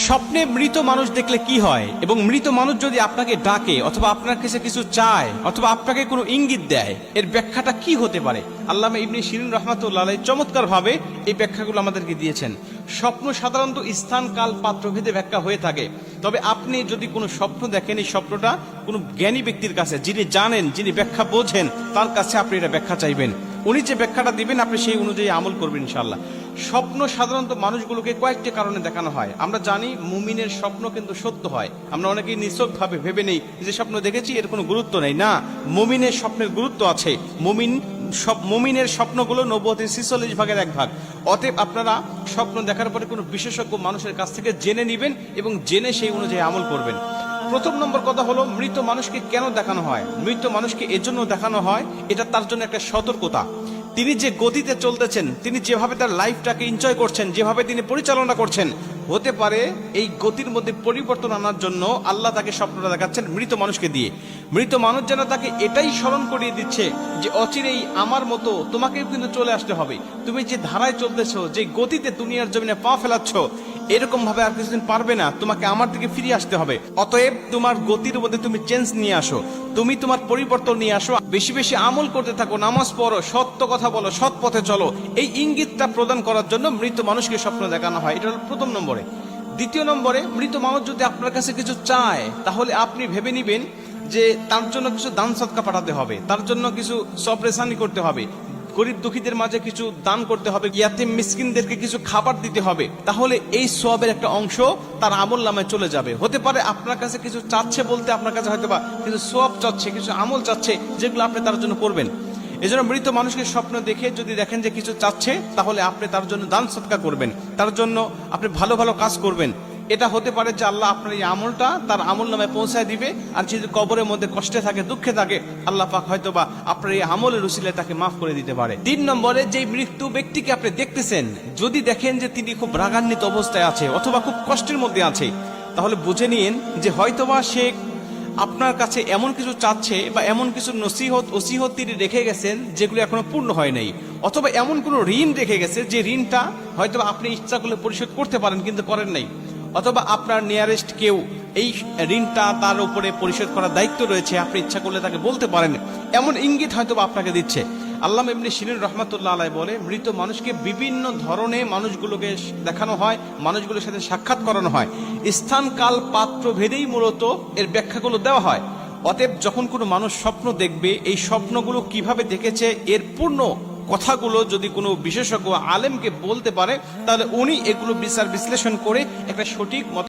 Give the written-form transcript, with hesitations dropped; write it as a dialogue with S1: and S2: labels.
S1: স্বপ্নে মৃত মানুষ দেখলে কি হয় এবং মৃত মানুষ যদি আপনাকে ডাকে অথবা আপনার কাছে কিছু চায় অথবা আপনাকে কোনো ইঙ্গিত দেয়, এর ব্যাখ্যাটা কি হতে পারে? আল্লামা ইবনে শিরিন রাহমাতুল্লাহ আলাইহি চমৎকার ভাবে এই ব্যাখ্যাগুলো আমাদেরকে দিয়েছেন। স্বপ্ন সাধারণত স্থান কাল পাত্রভেদে ব্যাখ্যা হয়ে থাকে, তবে আপনি যদি কোনো স্বপ্ন দেখেন, এই স্বপ্নটা কোনো জ্ঞানী ব্যক্তির কাছে, যিনি জানেন, যিনি ব্যাখ্যা বোঝেন, তার কাছে আপনি এটা ব্যাখ্যা চাইবেন। উনি যে ব্যাখ্যাটা দিবেন আপনি সেই অনুযায়ী আমল করবেন ইনশাআল্লাহ। স্বপ্ন সাধারণত মানুষগুলোকে কয়েকটি কারণে দেখানো হয়। আমরা জানি মুমিনের স্বপ্ন কিন্তু সত্য হয়। আমরা অনেকেই নিছকভাবে ভেবে নেই যে স্বপ্ন দেখেছি এর কোনো গুরুত্ব নেই। না, মুমিনের স্বপ্নের গুরুত্ব আছে। মুমিনের স্বপ্নগুলো নবুয়তের 46 ভাগের 1 ভাগ। অতএব আপনারা স্বপ্ন দেখার পরে কোনো বিশেষজ্ঞ মানুষের কাছ থেকে জেনে নেবেন এবং জেনে সেই অনুযায়ী আমল করবেন। প্রথম নম্বর কথা হলো, মৃত মানুষকে কেন দেখানো হয়? মৃত মানুষকে এজন্য দেখানো হয়, এটা তার জন্য একটা সতর্কতা। তিনি যে গতিতে চলতেছেন, তিনি যেভাবে তার লাইফটাকে এনজয় করছেন, যেভাবে তিনি পরিচালনা করছেন, হতে পারে এই গতির মধ্যে পরিবর্তন আনার জন্য আল্লাহ তাকে স্বপ্নটা দেখাচ্ছেন মৃত মানুষকে দিয়ে। মৃত মানুষ যেন তাকে এটাই স্মরণ করিয়ে দিচ্ছে যে অচিরেই আমার মতো তোমাকেও কিন্তু চলে আসতে হবে। তুমি যে ধারায় চলতেছো, যে গতিতে দুনিয়ার জমিনে পা ফেলাচ্ছ, এরকম ভাবে আর কিছুদিন পারবে না, তোমাকে আমার দিকে ফিরে আসতে হবে। অতএব তোমার গতির মধ্যে তুমি চেঞ্জ নিয়ে আসো, তুমি তোমার পরিবর্তন নিয়ে আসো, বেশি বেশি আমল করতে থাকো, নামাজ পড়ো, সত্য কথা বলো, সৎ পথে চলো। এই ইঙ্গিতটা প্রদান করার জন্য মৃত মানুষকে স্বপ্ন দেখানো হয়। এটা হলো প্রথম নম্বরে। দ্বিতীয় নম্বরে, মৃত মানুষ যদি আপনার কাছে কিছু চায়, তাহলে আপনি ভেবে নিবেন যে তার জন্য কিছু দান সদকা পাঠাতে হবে, তার জন্য কিছু সবরেসানি করতে হবে, গরিব দুঃখীদের মাঝে কিছু দান করতে হবে, ইয়াতিম মিসকিনদেরকে কিছু খাবার দিতে হবে। তাহলে এই সওয়াবের একটা অংশ তার আমল নামায় চলে যাবে। হতে পারে আপনার কাছে কিছু চাচ্ছে বলতে আপনার কাছে হয়তো বা কিছু সওয়াব চাচ্ছে, কিছু আমল চাচ্ছে, যেগুলো আপনি তার জন্য করবেন। এজন্য মৃত মানুষকে স্বপ্ন দেখে যদি দেখেন যে কিছু চাচ্ছে, তাহলে আপনি তার জন্য দান সদকা করবেন, তার জন্য আপনি ভালো ভালো কাজ করবেন। এটা হতে পারে যে আল্লাহ আপনার এই আমলটা তার আমল নামে পৌঁছায় দিবে। আর যদি কবরের মধ্যে কষ্টে থাকে, দুঃখে থাকে, আল্লাহ পাক হয়তো বা আপনার এই আমলের উসিলায় তাকে মাফ করে দিতে পারে। 3 নম্বরে, যে মৃত্যু ব্যক্তিকে আপনি দেখতেছেন, যদি দেখেন যে তিনি খুব রাগান্বিত অবস্থায় আছে অথবা খুব কষ্টের মধ্যে আছে, তাহলে বুঝে নিন যে হয়তোবা সে আপনার কাছে এমন কিছু চাচ্ছে বা এমন কিছু নসিহত ওসিহত তিনি রেখে গেছেন যেগুলো এখনো পূর্ণ হয় নাই, অথবা এমন কোনো ঋণ রেখে গেছে যে ঋণটা হয়তো আপনি ইচ্ছা করলে পরিশোধ করতে পারেন কিন্তু করেন নাই, অথবা আপনার নিয়ারেস্ট কেউ এই ঋণটা তার উপরে পরিশোধ করার দায়িত্ব রয়েছে, আপনি ইচ্ছা করলে তাকে বলতে পারেন। এমন ইঙ্গিত হয়তো আপনাকে দিচ্ছে। আল্লামা ইবনে শিরিন রাহমাতুল্লাহ আলাইহি বলে, মৃত মানুষকে বিভিন্ন ধরনের মানুষগুলোকে দেখানো হয়, মানুষগুলোর সাথে সাক্ষাৎ করানো হয়, স্থান কাল পাত্র ভেদেই মূলত এর ব্যাখ্যাগুলো দেওয়া হয়। অতএব যখন কোনো মানুষ স্বপ্ন দেখবে, এই স্বপ্নগুলো কিভাবে দেখেছে এর পূর্ণ কথাগুলো যদি কোনো বিশেষজ্ঞ আলেমকে বলতে পারে, তাহলে উনি এগুলো বিচার বিশ্লেষণ করে একটা সঠিক মত